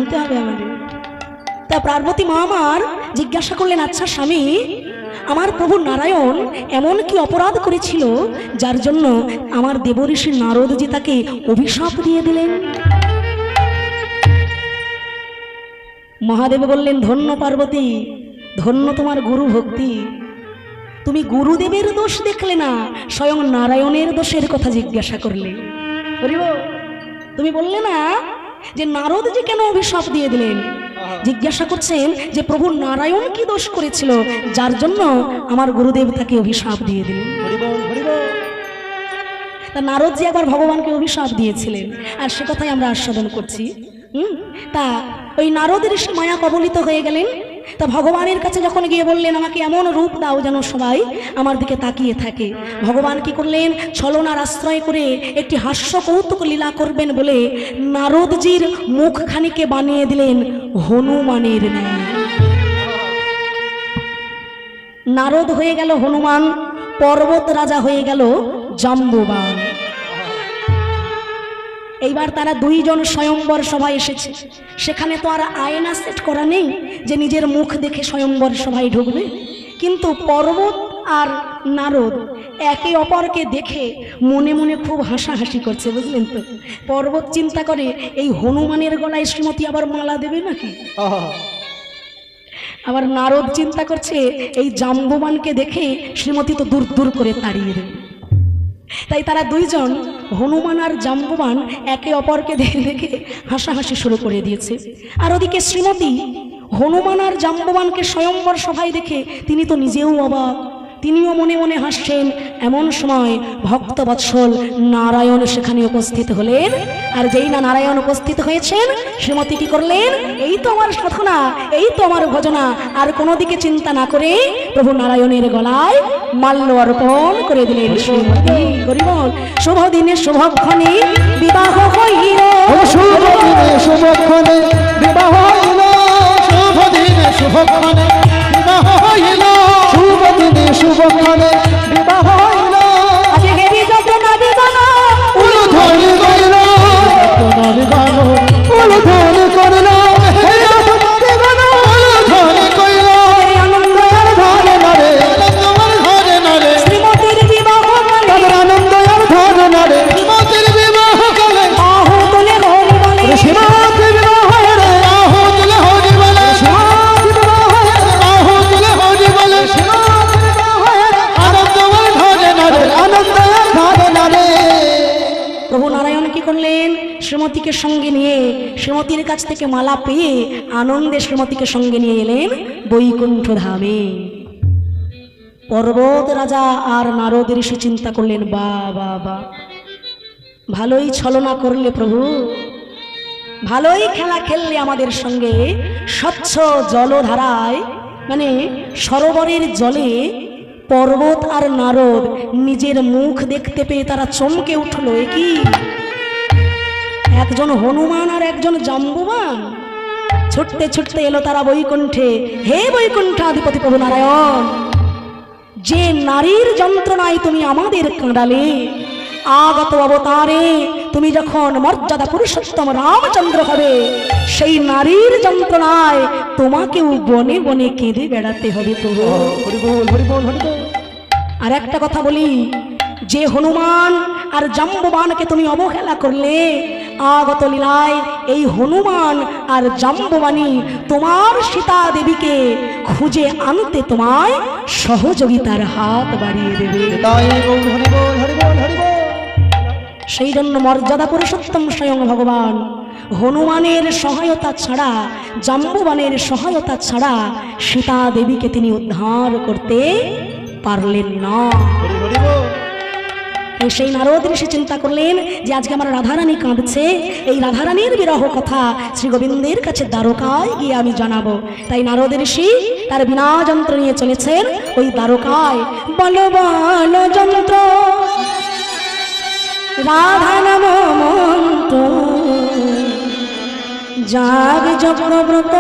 জানতে হবে আমাদের। তা পার্বতী মা আমার জিজ্ঞাসা করলেন, আচ্ছা স্বামী, আমার প্রভু নারায়ণ এমন কি অপরাধ করেছিল যার জন্য আমার দেবঋষি নারদজি তাকে অভিশাপ দিয়ে দিলেন? মহাদেব বললেন, ধন্য পার্বতী, ধন্য তোমার গুরু ভক্তি। তুমি গুরুদেবের দোষ দেখলে না, স্বয়ং নারায়ণের দোষের কথা জিজ্ঞাসা করলে। তুমি বললে না যে নারদজি কেন অভিশাপ দিয়ে দিলেন, জিজ্ঞাসা করছেন যে প্রভু নারায়ণ কি দোষ করেছিল যার জন্য আমার গুরুদেব তাকে অভিশাপ দিয়ে দিলেন। তা নারদজি একবার ভগবানকে অভিশাপ দিয়েছিলেন, আর সে কথাই আমরা আস্বাদন করছি। তা ওই নারদ ঋষি মায়া কবলিত হয়ে গেলেন। তা ভগবানের কাছে যখন গিয়ে বললেন, আমাকে এমন রূপ দাও যেন সবাই আমার দিকে তাকিয়ে থাকে। ভগবান কি করলেন, ছলনার আশ্রয় করে একটি হাস্য কৌতুক লীলা করবেন বলে নারদজির মুখখানিকে বানিয়ে দিলেন হনুমানের ন্যায়। নারদ হয়ে গেল হনুমান, পর্বত রাজা হয়ে গেল জাম্বুবান। এইবার তারা দুইজন স্বয়ম্বর সভায় এসেছে। সেখানে তো আর আয়না সেট করা নেই যে নিজের মুখ দেখে স্বয়ম্বর সভায় ঢুকবে, কিন্তু পর্বত আর নারদ একে অপরকে দেখে মনে মনে খুব হাসাহাসি করছে, বুঝলেন তো। পর্বত চিন্তা করে, এই হনুমানের গলায় শ্রীমতী আবার মালা দেবে নাকি। আবার নারদ চিন্তা করছে, এই জাম্বুবানকে দেখে শ্রীমতী তো দূর দূর করে তাড়িয়ে দেবে। তাই তারা দুইজন, হনুমান আর জাম্বুবান, একে অপরকে দেখে দেখে হাসাহাসি শুরু করে দিয়েছে। আর ওদিকে শ্রীমতী হনুমান আর জাম্বুবানকে স্বয়ম্বর সভায় দেখে তিনি তো নিজেও অবাক, তিনিও মনে মনে হাসছেন। এমন সময় ভক্তবৎসল নারায়ণ সেখানে উপস্থিত হলেন। আর যেই না নারায়ণ উপস্থিত হয়েছেন, শ্রীমতী কি করলেন, এই তো আমার সাধনা, এই তো আমার ভজনা, আর কোনো দিকে চিন্তা না করে প্রভু নারায়ণের গলায় মাল্য অর্পণ করে দিলেন। শ্রীমতী গরিবল, শুভ দিনে শুভক্ষণে বিবাহ হইল, শুভ দিনে শুভক্ষণে বিবাহ হইল, শুভ দিনে শুভক্ষণে বিবাহ হইল, শুভ দিনে শুভক্ষণে বিবাহ হইল। আজ হেরি যতনা বিবাহ উলুধ্বনি করিল, যতনার গান উলুধ্বনি করিল, হে যতনার গান উলুধ্বনি করিল। আনন্দের ধরে নারে, আনন্দের ধরে নারে, শ্রীমতীর বিবাহ তাদের আনন্দের ধরে নারে, শ্রীমতীর বিবাহ কালে আহু তুলে হরি বলে, শ্রীমতীর বিবাহ রে আহু তুলে হরি বলে, শ্রীমতীর বিবাহ রে আহু তুলে হরি বলে, শ্রীমতীর বিবাহ রে আনন্দের ধরে নারে, আনন্দের ধরে নারে। প্রভু নারায়ণ কি করলেন, শ্রীমতীকে সঙ্গে নিয়ে, শ্রীমতীর কাছ থেকে মালা পেয়ে আনন্দে শ্রীমতীকে সঙ্গে নিয়ে এলেন বৈকুণ্ঠ ধামে। পর্বত রাজা আর নারদ ঋষি চিন্তা করলেন, বা বা বা, ভালোই ছলনা করলে প্রভু, ভালোই খেলা খেললে আমাদের সঙ্গে। স্বচ্ছ জলধারায়, মানে সরোবরের জলে পর্বত আর নারদ নিজের মুখ দেখতে পেয়ে তারা চমকে উঠল। এ কি, একজন হনুমান আর একজন জাম্বুবান। ছুটতে ছুটতে এলো তারা বৈকুণ্ঠে। হে বৈকুণ্ঠাধিপতি প্রভু নারায়ণ, যে নারীর যন্ত্রণায় তুমি আমাদের কাঁদালে, আগত অবতারে তুমি যখন মর্যাদা পুরুষোত্তম রামচন্দ্র হবে, সেই নারীর যন্ত্রণায় তোমাকেও বনে বনে কেঁদে বেড়াতে হবে প্রভু। আর একটা কথা বলি, যে হনুমান আর জাম্বুবানকে তুমি অবহেলা করলে, আগত লীলায় এই হনুমান আর জাম্বুবানী তোমার সীতা দেবীকে খুঁজে আনতে তোমায় সহযোগিতার হাত বাড়িয়ে দেবে। সেই জন্য মর্যাদা পুরুষোত্তম স্বয়ং ভগবান হনুমানের সহায়তা ছাড়া, জাম্বুবানের সহায়তা ছাড়া সীতা দেবীকে তিনি উদ্ধার করতে পারলেন না। সেই নারদ ঋষি চিন্তা করলেন যে আজকে আমার রাধারানী কাঁদছে, এই রাধারানীর বিরহ কথা শ্রী গোবিন্দের কাছে দ্বারকায় গিয়ে আমি জানাবো। তাই নারদ ঋষি তার বিনা যন্ত্র নিয়ে চলেছেন ওই দ্বারকায়। বলো বলো যন্ত্র রাধা নাম মন্ত্র, যাগ চক্রব্রত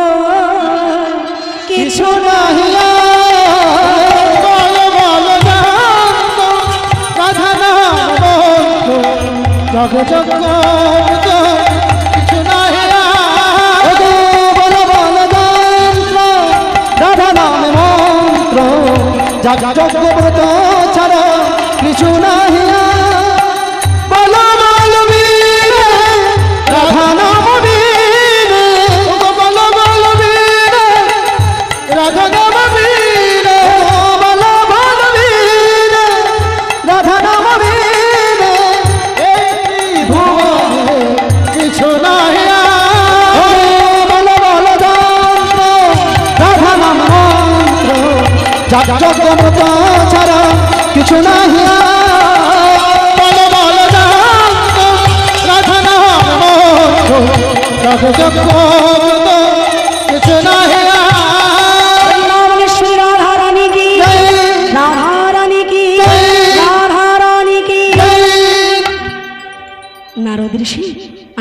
কিছু নাহিলা, জগ জগ কিছু নাহিলা, যজ্ঞব্রত ছাড়া কিছু নাহি বল বল বীরে রাধা নাম বীরে বল বল বীরে রাধা নাম বীরে বল বল বীরে রাধা নাম বীরে এই ভুবনে কিছু নাহি বল বল রাধা নাম মন্ত্র যজ্ঞব্রত ছাড়া কিছু নাহি বল বল রাধা নাম মন্ত্র যজ্ঞব্রত কিছু নাহি রামেশ্বরী রাধা রানী কি, রাধা রানী কি, রাধা রানী কি। নারদ ঋষি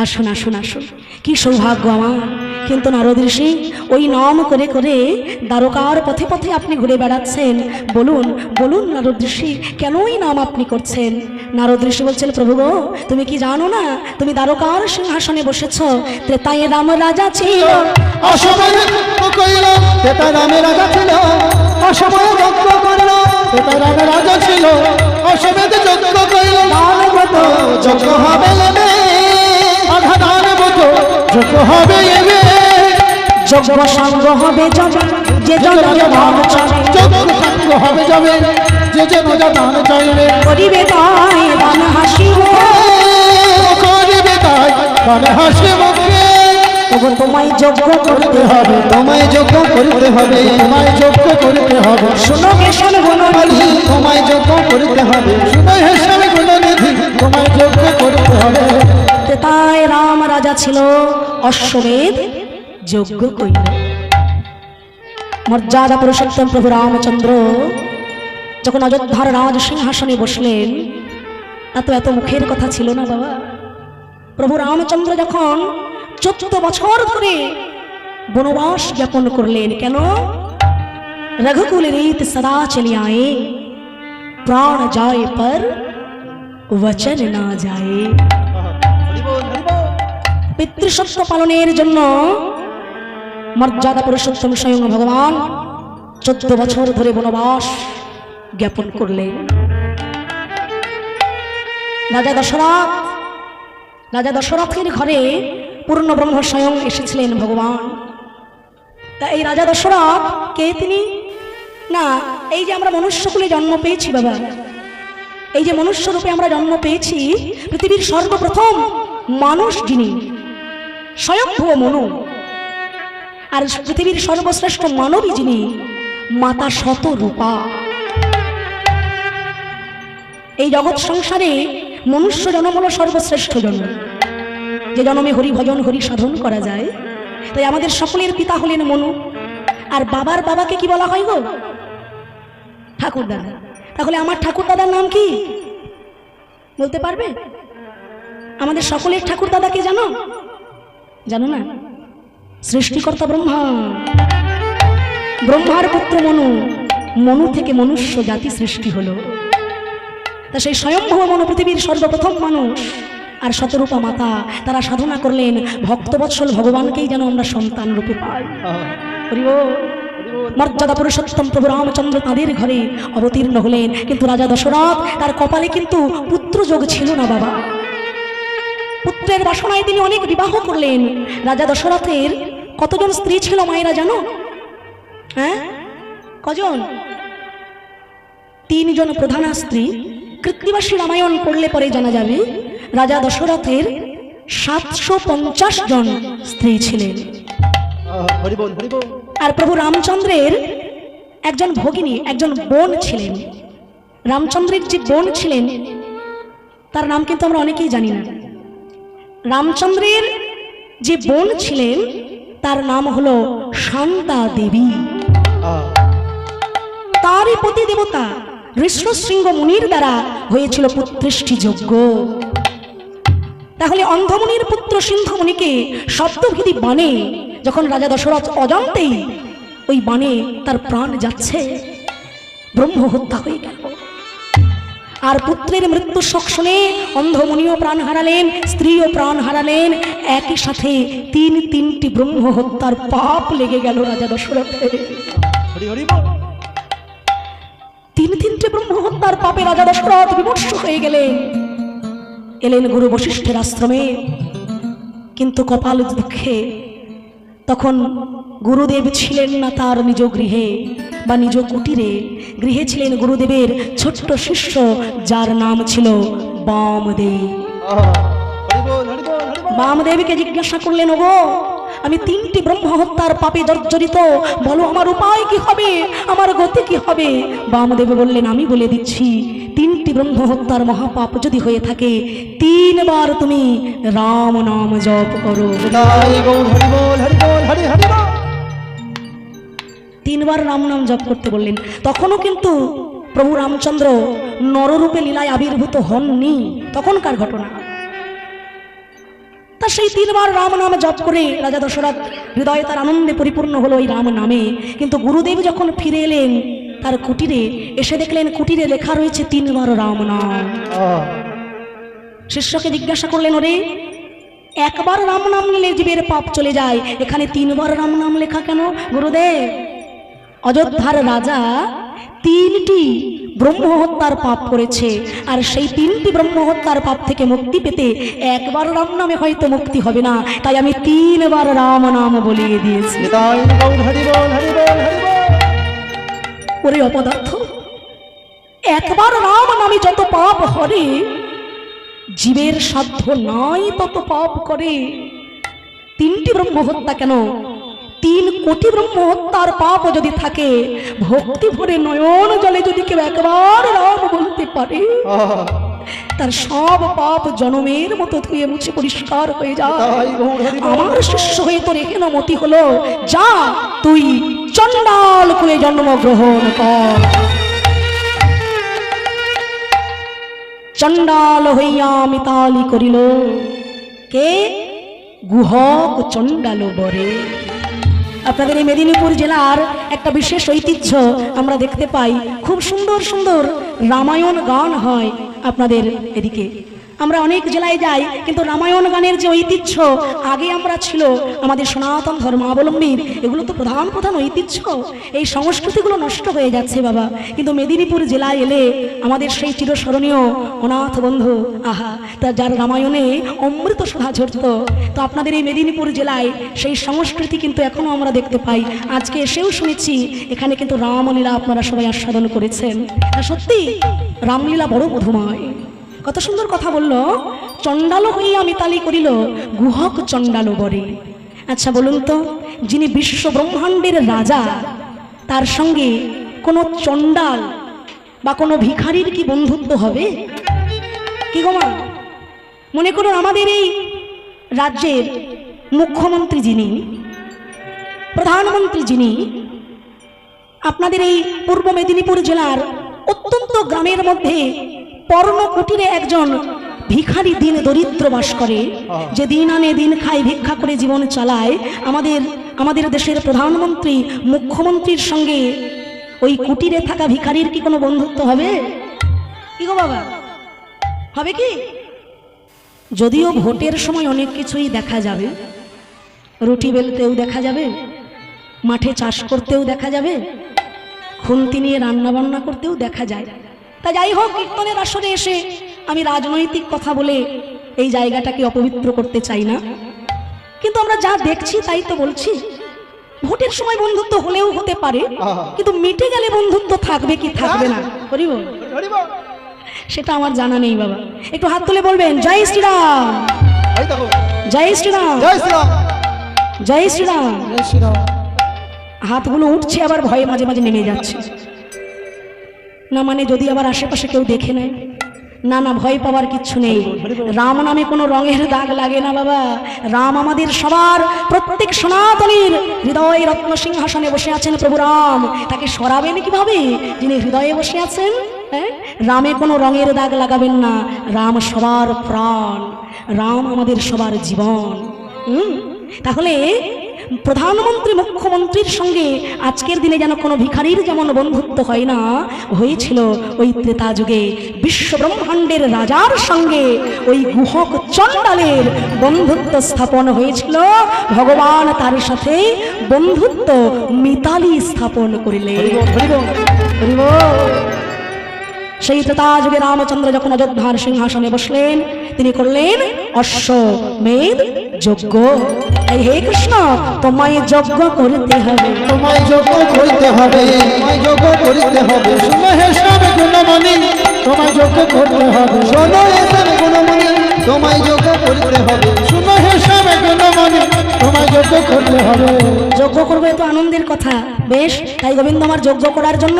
আসুন আসুন আসুন, কি সৌভাগ্য আমার। কিন্তু নারদ ঋষি ওই নাম করে করে দ্বারকার পথে পথে আপনি ঘুরে বেড়াচ্ছেন, বলুন বলুন নারদ ঋষি, কেন ওই নাম আপনি করছেন? নারদ ঋষি বলছেন, প্রভু গো, তুমি কি জানো না, তুমি দ্বারকার সিংহাসনে বসেছ। ত্রেতায় রাম রাজা ছিল, অসময়ে যজ্ঞ কইল তেতা রামে রাজা ছিল, অসময়ে যজ্ঞ কইল তেতা রামে রাজা ছিল, অসময়ে যজ্ঞ কইল দানবত যজ্ঞ হবে এবে, আধা দানবত যজ্ঞ হবে এবে, যজ্ঞ সঙ্গ হবে যে জন দান চাবে, যজ্ঞ সঙ্গ হবে যাবে যে যে নজা দান চাইবে, করিবে তাই দান হাসিবে, করিবে তাই দান হাসি মুখে, তবু তোমায় যজ্ঞ করতে হবে তোমায় যজ্ঞ করতে হবে, তোমায় যজ্ঞ করতে হবে, শোনো কেশন গুণবলী, তোমায় যজ্ঞ করতে হবে, শুনো হে স্বামী গুণনিধি তোমায় যজ্ঞ করতে হবে। তাই রাম রাজা ছিল, অশ্বমেধ যজ্ঞ কইল। মর্যাদা পুরুষোত্তম প্রভু রামচন্দ্র যখন অযোধ্যার রাজ সিংহাসনে বসলেন, এত মুখের কথা ছিল না বাবা। প্রভু রামচন্দ্র যখন 14 বছর ধরে বনবাস যাপন করলেন, কেন? रघुकुल रीत सदा चली आए, प्राण जाए पर वचन ना जाए। পিতৃসত্য পালনের জন্য মর্যাদা পুরুষোত্তম স্বয়ং ভগবান 14 বছর ধরে বনবাস জ্ঞাপন করলেন। রাজা দশরথের ঘরে পূর্ণ ব্রহ্ম স্বয়ং এসেছিলেন ভগবান। তা এই রাজা দশরথ কে তিনি? না, এই যে আমরা মনুষ্যকুলে জন্ম পেয়েছি বাবা, এই যে মনুষ্য রূপে আমরা জন্ম পেয়েছি, পৃথিবীর সর্বপ্রথম মানুষ যিনি স্বয়ংভুব মনু, আর পৃথিবীর সর্বশ্রেষ্ঠ মানবী যিনি মাতা শতরূপা। এই জগৎ সংসারে মনুষ্য জন্ম হল সর্বশ্রেষ্ঠ জন্ম, যে জন্মে হরি ভজন হরি সাধন করা যায়। তাই আমাদের সকলের পিতা হলেন মনু, আর বাবার বাবাকে কি বলা হয় গো? ঠাকুর দাদা। তাহলে আমার ঠাকুর দাদার নাম কি বলতে পারবে? আমাদের সকলের ঠাকুর দাদাকে জানো? জানো না? সৃষ্টিকর্তা ব্রহ্মা, ব্রহ্মার পুত্র মনু, মনু থেকে মনুষ্য জাতি সৃষ্টি হলো। তা সেই স্বয়ংভব মনু পৃথিবীর সর্বপ্রথম মানুষ, আর শতরূপা মাতা তারা সাধনা করলেন ভক্তবৎসল ভগবানকেই যেন আমরা সন্তান রূপে পাই। মর্যাদা পুরুষোত্তম প্রভু রামচন্দ্র তাদের ঘরে অবতীর্ণ হলেন, কিন্তু রাজা দশরথ তার কপালে কিন্তু পুত্রযোগ ছিল না বাবা। পুত্রের বাসনায় তিনি অনেক বিবাহ করলেন। রাজা দশরথের কতজন স্ত্রী ছিল মায়েরা জানো? হ্যাঁ, কজন? 3 জন প্রধানা স্ত্রী। কৃত্তিবাসী রামায়ণ পড়লে পরে জানা যাবে রাজা দশরথের 750 জন স্ত্রী ছিলেন। আর প্রভু রামচন্দ্রের একজন ভগিনী, একজন বোন ছিলেন। রামচন্দ্রের যে বোন ছিলেন তার নাম কিন্তু আমরা অনেকেই জানি না। রামচন্দ্রের যে বোন ছিলেন তার নাম হলো শান্তা দেবী। তারই পতি দেবতা ঋষ্যশৃঙ্গ মুনির দ্বারা হয়েছিল পুত্রেষ্টি যজ্ঞ। তাহলে অন্ধমুনির পুত্র সিন্ধুমুনিকে শব্দভেদী বাণে যখন রাজা দশরথ অজান্তেই ওই বাণে তার প্রাণ যাচ্ছে, ব্রহ্ম হত্যা হয়ে গেল। আর পুত্রের মৃত্যু শোক শুনে অন্ধমুনিও প্রাণ হারালেন, স্ত্রীও প্রাণ হারালেন। একই সাথে 3টি ব্রহ্ম হত্যার পাপ লেগে গেল রাজা দশরথের। ব্রহ্ম হত্যার পাপে রাজা দশরথ বিমর্ষ হয়ে গেলেন। এলেন গুরু বশিষ্ঠের আশ্রমে, কিন্তু কপাল দুঃখে তখন গুরুদেব ছিলেন না তার নিজ গৃহে বা নিজ কুটিরে। গৃহে ছিলেন গুরুদেবের ছোট্ট শিষ্য, যার নাম ছিল বামদেব। বামদেবকে জিজ্ঞাসা করলেন, ওগো আমি 3টি ব্রহ্ম হত্যার পাপে জর্জরিত, বলো আমার উপায় কি হবে, আমার গতি কি হবে? বামদেব বললেন, আমি বলে দিচ্ছি, 3টি ব্রহ্ম হত্যার মহাপাপ যদি হয়ে থাকে 3 বার তুমি রাম নাম জপ করো। 3 বার রাম নাম জপ করতে বললেন। তখনও কিন্তু প্রভু রামচন্দ্র নররূপে লীলায় আবির্ভূত হননি, তখনকার ঘটনা। তা সেই 3 বার রাম নাম জপ করে রাজা দশরথ হৃদয়ে তার আনন্দে পরিপূর্ণ হলো এই রাম নামে। কিন্তু গুরুদেব যখন ফিরে এলেন তার কুটিরে, এসে দেখলেন কুটিরে লেখা রয়েছে 3 বার রাম নাম। শিষ্যকে জিজ্ঞাসা করলেন, ওরে একবার রাম নাম নিলে জীবের পাপ চলে যায়, এখানে 3 বার রাম নাম লেখা কেন? গুরুদেব, অযোধ্যার রাজা 3টি ব্রহ্ম হত্যার পাপ করেছে, আর সেই 3টি ব্রহ্ম হত্যার পাপ থেকে মুক্তি পেতে একবার রাম নামে হয়তো মুক্তি হবে না, তাই আমি 3 বার রাম নাম বলিয়ে দিয়েছি। ওরে অপদার্থ, একবার রাম নামে যত পাপ হরে, জীবের সাধ্য নাই তত পাপ করে। 3টি ব্রহ্ম হত্যা কেন, 3 কোটি ব্রহ্ম হত্যার পাপ যদি থাকে, ভক্তি ভরে নয়ন জলে যদি কেউ একবার রাম বলতে পারে, তার সব পাপ জনমের মতো ধুয়ে মুছে পরিষ্কার হয়ে যায়। আমার শিষ্য হয়ে তোর এখানে মতি হলো, যা তুই চণ্ডাল কুলে জন্মগ্রহণ কর। চণ্ডাল হইয়া মিতালি করিল, কে? গুহক চণ্ডাল বরে। আপনাদের এই মেদিনীপুর জেলার একটা বিশেষ ঐতিহ্য আমরা দেখতে পাই, খুব সুন্দর সুন্দর রামায়ণ গান হয় আপনাদের এদিকে। আমরা অনেক জেলায় যাই, কিন্তু রামায়ণ গানের যে ঐতিহ্য আগে আমরা ছিল আমাদের সনাতন ধর্মাবলম্বীর, এগুলো তো প্রধান প্রধান ঐতিহ্য, এই সংস্কৃতিগুলো নষ্ট হয়ে যাচ্ছে বাবা। কিন্তু মেদিনীপুর জেলায় এলে আমাদের সেই চিরস্মরণীয় অনাথ বন্ধু, আহা, তা যার রামায়ণে অমৃত সুধা ঝরত, তো আপনাদের এই মেদিনীপুর জেলায় সেই সংস্কৃতি কিন্তু এখনো আমরা দেখতে পাই। আজকে এসেও শুনেছি এখানে কিন্তু রামলীলা আপনারা সবাই আস্বাদন করেছেন। সত্যি রামলীলা বড় মধুময়। কত সুন্দর কথা বলল, চণ্ডাল হইয়া মিতালি করিল, গুহক চণ্ডাল বরে। আচ্ছা বলুন তো, যিনি বিশ্ব ব্রহ্মাণ্ডের রাজা, তার সঙ্গে কোনো চণ্ডাল বা কোনো ভিখারির কি বন্ধুত্ব হবে? কি গো মা, মনে করুন আমাদের এই রাজ্যের মুখ্যমন্ত্রী যিনি, প্রধানমন্ত্রী যিনি, আপনাদের এই পূর্ব মেদিনীপুর জেলার অত্যন্ত গ্রামের মধ্যে পর্ণকুটিরে একজন ভিখারি দিন দরিদ্র বাস করে, যে দিন আনে দিন খায়, ভিক্ষা করে জীবন চালায়। আমাদের দেশের প্রধানমন্ত্রী মুখ্যমন্ত্রীর সঙ্গে ওই কুটিরে থাকা ভিখারির কি কোনো বন্ধুত্ব হবে? কি গো বাবা, হবে কি? যদিও ভোটের সময় অনেক কিছুই দেখা যাবে, রুটি বেলতেও দেখা যাবে, মাঠে চাষ করতেও দেখা যাবে, খুন্তি নিয়ে রান্না বান্না করতেও দেখা যায়। তা যাই হোক, কীর্তনের আসরে এসে আমি রাজনৈতিক কথা বলে এই জায়গাটাকে অপবিত্র করতে চাই না, কিন্তু আমরা যা দেখছি তাই তো বলছি। ভোটের সময় বন্ধুত্ব হলেও হতে পারে, কিন্তু মিটে গেলে বন্ধুত্ব থাকবে কি থাকবে না, সেটা আমার জানা নেই বাবা। একটু হাত তুলে বলবেন জয় শ্রীরাম, জয় শ্রীরাম, জয় শ্রীরাম। হাতগুলো উঠছে, আবার ভয়ে মাঝে মাঝে নেমে যাচ্ছে। না মানে যদি আবার আশেপাশে কেউ দেখে নেয়, না না, ভয় পাওয়ার কিচ্ছু নেই। রাম নামে কোনো রঙের দাগ লাগে না বাবা। রাম আমাদের সবার, প্রত্যেক সনাতনীর হৃদয় রত্ন সিংহাসনে বসে আছেন প্রভু রাম। তাকে সরাবেন কিভাবে, যিনি হৃদয়ে বসে আছেন? হ্যাঁ, রামে কোনো রঙের দাগ লাগাবেন না। রাম সবার প্রাণ, রাম আমাদের সবার জীবন। তাহলে প্রধানমন্ত্রী মুখ্যমন্ত্রীর সঙ্গে আজকের দিনে যেন কোনো ভিখারির যেমন বন্ধুত্ব হয় না, হয়েছিল ওই ত্রেতা যুগে বিশ্ব ব্রহ্মাণ্ডের রাজার সঙ্গে ওই গুহক চণ্ডালের বন্ধুত্ব স্থাপন হয়েছিল। ভগবান তার সাথে বন্ধুত্ব মিতালি স্থাপন করিলেন। সেই ত্রেতা যুগে রামচন্দ্র যখন অযোধ্যার সিংহাসনে বসলেন, তিনি করলেন অশ্বমেধ যজ্ঞ। এই হে কৃষ্ণ, তোমায় যজ্ঞ করতে হবে, তোমায় যজ্ঞ করতে হবে, তোমায় যজ্ঞ করতে হবে। শোনো হে সব গুণমণি, তোমায় যজ্ঞ করতে হবে। শোনো হে সব গুণমণি, তোমায় যজ্ঞ করতে হবে। শোনো হে সব গুণমণি, তোমায় যজ্ঞ করতে হবে। যজ্ঞ করবে তো আনন্দের কথা, বেশ। তাই গোবিন্দ আমার যজ্ঞ করার জন্য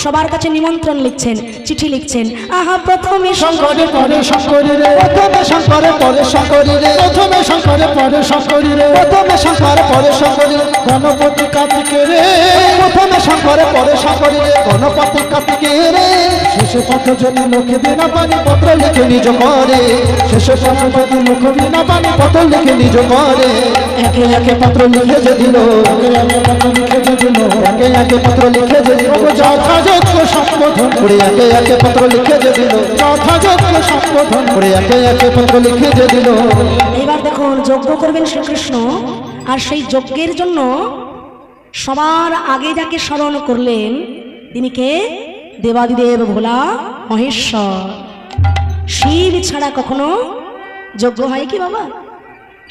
সবার কাছে নিমন্ত্রণ লিখছেন, চিঠি লিখছেন। আহা প্রথমে শঙ্করে পরে শঙ্করী রে, প্রথমে শঙ্করে পরে শঙ্করী রে, প্রথমে শঙ্করে পরে শঙ্করী রে, প্রথমে শঙ্করে পরে শঙ্করী। গণপতি কার্তিকে রে, প্রথমে শঙ্করে পরে শঙ্করী রে, গণপতি কার্তিকে রে। শেষে পত্র যদি মুখে বিনা পানি পত্র লিখে নিজ করে, শেষে পত্র যদি মুখে বিনা পানি পত্র লিখে নিজ করে। একে একে পত্র লিখে যে দিল, একে একে পত্র লিখে যে দিল, একে একে পত্র লিখে যে দিল। যথাযোগ্য সম্বোধন করে একে একে পত্র লিখে যে দিল, যথাযোগ্য সম্বোধন করে একে একে পত্র লিখে যে দিল। এবার দেখুন, যজ্ঞ করবেন শ্রীকৃষ্ণ, আর সেই যজ্ঞের জন্য সবার আগে যাকে স্মরণ করলেন তিনি কে? দেবাদিদেব ভোলা মহেশ্বর। শিব ছাড়া কখনো যজ্ঞ হয় কি বাবা?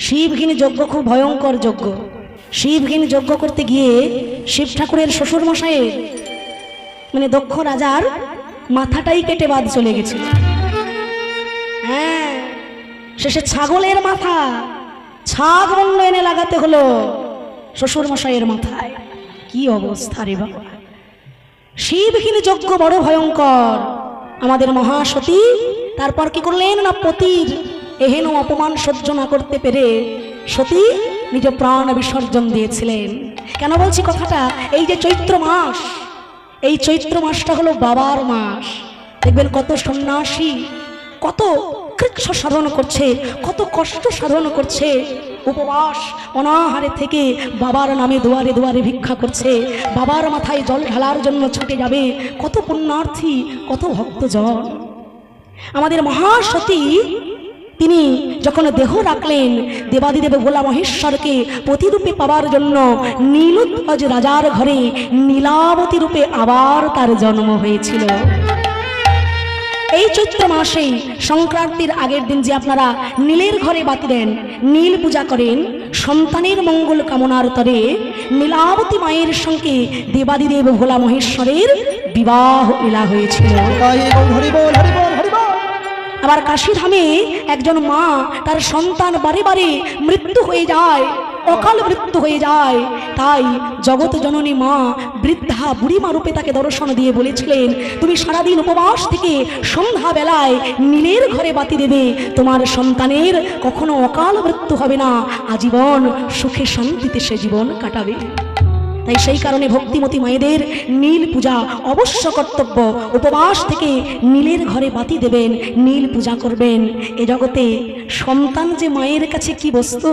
শিবঘিনী যজ্ঞ খুব ভয়ঙ্কর যজ্ঞ। শিবঘিনী যজ্ঞ করতে গিয়ে শিব ঠাকুরের শ্বশুর মশাইয়ের মানে দক্ষ রাজার মাথাটাই কেটে বাদ চলে গেছিল। হ্যাঁ, শেষে ছাগলের মাথা ছাগ মূল্য এনে লাগাতে হলো শ্বশুর মশাইয়ের মাথায়। কি অবস্থা রে বাবা! শিবঘিনী যজ্ঞ বড় ভয়ঙ্কর। আমাদের মহাসতী তারপর কি করলেন না, পতির এহেন অপমান সহ্য না করতে পেরে সতী নিজ প্রাণ বিসর্জন দিয়েছিলেন। কেন বলছি কথাটা? এই যে চৈত্র মাস, এই চৈত্র মাসটা হলো বাবার মাস। দেখবেন কত সন্ন্যাসী কত কৃচ্ছ সাধন করছে, কত কষ্ট সাধন করছে, উপবাস অনাহারে থেকে বাবার নামে দুয়ারে দুয়ারে ভিক্ষা করছে, বাবার মাথায় জল ঢালার জন্য ছুটে যাবে কত পুণ্যার্থী, কত ভক্তজন। আমাদের মহাসতী তিনি যখন দেহ রাখলেন, দেবাদিদেব ভোলা মহেশ্বরকে পতিরূপে পাওয়ার জন্য নীলোৎপজ রাজার ঘরে নীলাবতী রূপে আবার তার জন্ম হয়েছিল। এই চৈত্র মাসেই সংক্রান্তির আগের দিন যে আপনারা নীলের ঘরে বাতি দেন, নীল পূজা করেন, সন্তানের মঙ্গল কামনার তরে নীলাবতী মায়ের সঙ্গে দেবাদিদেব ভোলা মহেশ্বরের বিবাহ লীলা হয়েছিল। আবার কাশীধামে একজন মা তার সন্তান বারে বারে মৃত্যু হয়ে যায়, অকাল মৃত্যু হয়ে যায়। তাই জগৎ জননী মা বৃদ্ধা বুড়িমা রূপে তাকে দর্শন দিয়ে বলেছিলেন, তুমি সারাদিন উপবাস থেকে সন্ধ্যা বেলায় নীলের ঘরে বাতি দেবে, তোমার সন্তানের কখনো অকাল মৃত্যু হবে না, আজীবন সুখে শান্তিতে সে জীবন কাটাবে। তাই সেই কারণে ভক্তিমতী মায়েদের নীল পূজা অবশ্য কর্তব্য। উপবাস থেকে নীলের ঘরে বাতি দেবেন, নীল পূজা করবেন। এ জগতে সন্তান যে মায়ের কাছে কি বস্তু,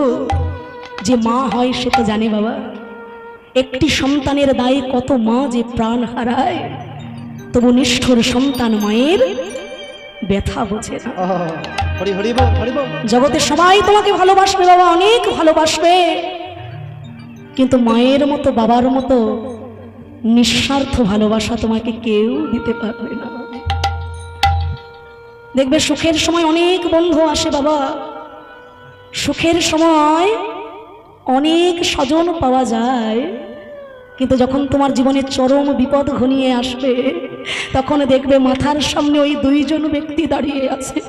যে মা হয় সে তো জানে বাবা। একটি সন্তানের দায়ে কত মা যে প্রাণ হারায়, তবু নিষ্ঠুর সন্তান মায়ের ব্যথা বোঝে না। জগতে সবাই তোমাকে ভালোবাসবে বাবা, অনেক ভালোবাসবে, কিন্তু মায়ের মতো বাবার মতো নিঃস্বার্থ ভালোবাসা তোমাকে কেউ দিতে পারবে না। দেখবে সুখের সময় অনেক বন্ধু আসে বাবা, সুখের সময় অনেক স্বজন পাওয়া যায়, কিন্তু যখন তোমার জীবনে চরম বিপদ ঘনিয়ে আসবে তখন দেখবে মাথার সামনে ওই দুইজন ব্যক্তি দাঁড়িয়ে আছে,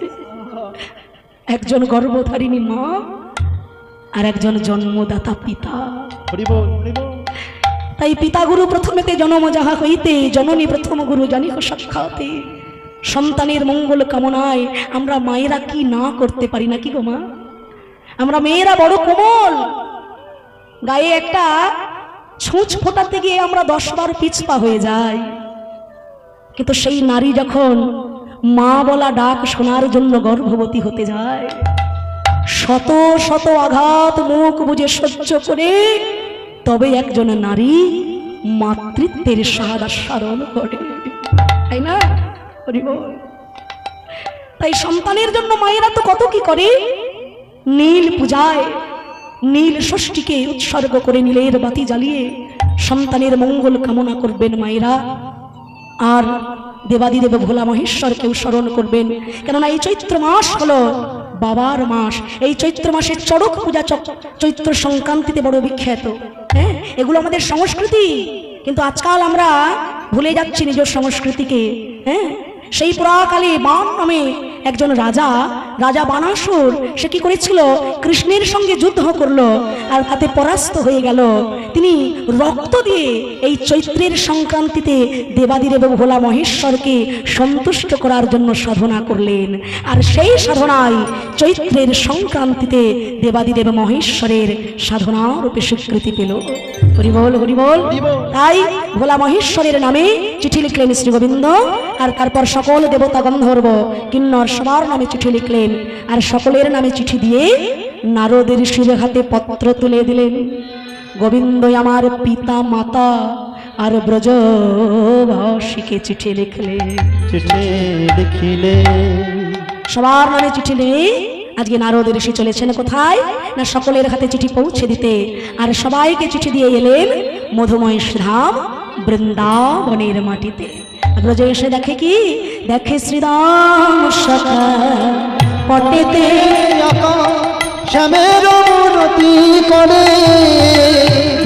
একজন গর্ভধারিণী মা আর একজন জন্মদাতা পিতা। তাই পিতা গুরু প্রথমেতে জনম যাহা হইতে, জননী প্রথম গুরু জানিহ সাক্ষাতে। সন্তানের মঙ্গল কামনায় আমরা মায়েরা কি না করতে পারি না কি গো মা? আমরা মেয়েরা বড় কোমল, গায়ে একটা ছুঁচ ফোটাতে গিয়ে আমরা 10 বার পিছপা হয়ে যাই, কিন্তু সেই নারী যখন মা বলা ডাক শোনার জন্য গর্ভবতী হতে যায়, শত শত আঘাত মুখ বুঝে সহ্য করে তবে একজন নারী মাতৃত্বের সাদা স্মরণ করে, তাই না? তাই সন্তানের জন্য মায়েরা তো কত কি করে। নীল পূজায় নীল ষষ্ঠীকে উৎসর্গ করে নীলের বাতি জ্বালিয়ে সন্তানের মঙ্গল কামনা করবেন মায়েরা। আর দেবাদিদেব ভোলা মহেশ্বরকেও স্মরণ করবেন, কেননা এই চৈত্র মাস হলো বাবার মাস। এই চৈত্র মাসের চড়ক পূজা চৈত্র সংক্রান্তিতে বড় বিখ্যাত। হ্যাঁ, এগুলো আমাদের সংস্কৃতি, কিন্তু আজকাল আমরা ভুলে যাচ্ছি নিজের সংস্কৃতিকে। হ্যাঁ, সেই পুরাকালে বান নামে একজন রাজা বানাসুর, সে কি করেছিল, কৃষ্ণের সঙ্গে যুদ্ধ করলো আর তাতে পরাস্ত হয়ে গেল। তিনি রক্ত দিয়ে এই চৈত্রের সংক্রান্তিতে দেবাদিদেব ভোলা মহেশ্বরকে সন্তুষ্ট করার জন্য সাধনা করলেন, আর সেই সাধনায় চৈত্রের সংক্রান্তিতে দেবাদিদেব মহেশ্বরের সাধনা রূপে স্বীকৃতি পেল। হরিবল হরিবল। তাই ভোলা মহেশ্বরের নামে চিঠি লিখলেন শ্রী গোবিন্দ, আর তারপর সকল দেবতা গন্ধর্ব কিন্নর সবার নামে চিঠি লিখলেন, আর সকলের নামে চিঠি দিয়ে নারদ ঋষির হাতে পত্র তুলে দিলেন। গোবিন্দ আমার পিতা মাতা আর ব্রজবাসীকে চিঠি লিখলেন। চিঠি লিখিলে সবার নামে চিঠি নিয়ে আজকে নারদ ঋষি চলেছেন কোথায় না, সকলের হাতে চিঠি পৌঁছে দিতে। আর সবাইকে চিঠি দিয়ে এলেন মধুময় শ্রীধাম বৃন্দাবনের মাটিতে। ব্রজে এসে দেখে কি, দেখে শ্রীরাম সখা পটেতে আঁকা শ্যামের মূরতি করে,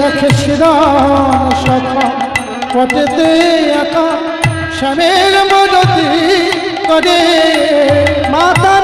দেখে শ্রীরাম সখা পটেতে আঁকা শ্যামের মূরতি করে। মাতা